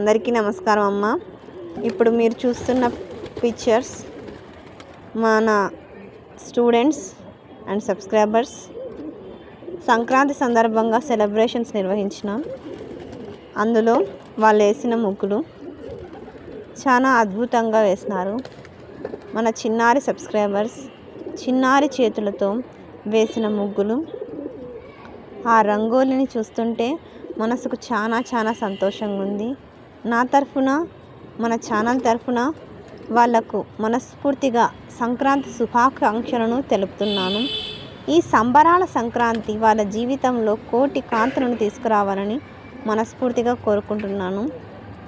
అందరికీ నమస్కారం అమ్మ. ఇప్పుడు మీరు చూస్తున్న పిక్చర్స్ మన స్టూడెంట్స్ అండ్ సబ్స్క్రైబర్స్ సంక్రాంతి సందర్భంగా సెలబ్రేషన్స్ నిర్వహించినాం. అందులో వాళ్ళు వేసిన ముగ్గులు చాలా అద్భుతంగా వేసినారు. మన చిన్నారి సబ్స్క్రైబర్స్ చిన్నారి చేతులతో వేసిన ముగ్గులు, ఆ రంగోలిని చూస్తుంటే మనసుకు చాలా సంతోషంగా ఉంది. నా తరఫున మన ఛానల్ తరఫున వాళ్లకు మనస్ఫూర్తిగా సంక్రాంతి శుభాకాంక్షలను తెలుపుతున్నాను. ఈ సంబరాల సంక్రాంతి వాళ్ళ జీవితంలో కోటి కాంతులను తీసుకురావాలని మనస్ఫూర్తిగా కోరుకుంటున్నాను.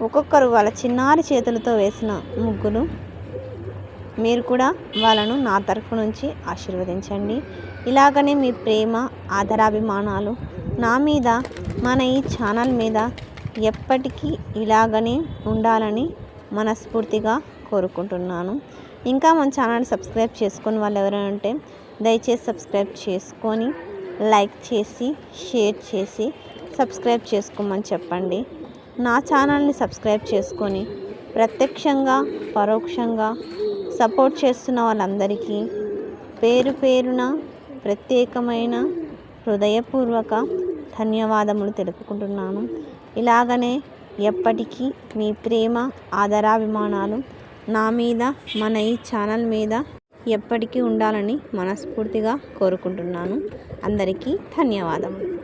ఒక్కొక్కరు వాళ్ళ చిన్నారి చేతులతో వేసిన ముగ్గులు, మీరు కూడా వాళ్ళను నా తరఫు నుంచి ఆశీర్వదించండి. ఇలాగనే మీ ప్రేమ ఆదరాభిమానాలు నా మీద, మన ఈ ఛానల్ మీద ఎప్పటికీ ఇలాగనే ఉండాలని మనస్ఫూర్తిగా కోరుకుంటున్నాను. ఇంకా మన ఛానల్ సబ్స్క్రైబ్ చేసుకొని వాళ్ళు ఎవరైనా ఉంటే దయచేసి సబ్స్క్రైబ్ చేసుకొని లైక్ చేసి షేర్ చేసి సబ్స్క్రైబ్ చేసుకోమని చెప్పండి. నా ఛానల్ని సబ్స్క్రైబ్ చేసుకొని ప్రత్యక్షంగా పరోక్షంగా సపోర్ట్ చేస్తున్న వాళ్ళందరికీ పేరు పేరున ప్రత్యేకమైన హృదయపూర్వక ధన్యవాదములు తెలుపుకుంటున్నాను. ఇలాగనే ఎప్పటికీ మీ ప్రేమ ఆదరాభిమానాలు నా మీద, మన ఈ ఛానల్ మీద ఎప్పటికీ ఉండాలని మనస్ఫూర్తిగా కోరుకుంటున్నాను. అందరికీ ధన్యవాదములు.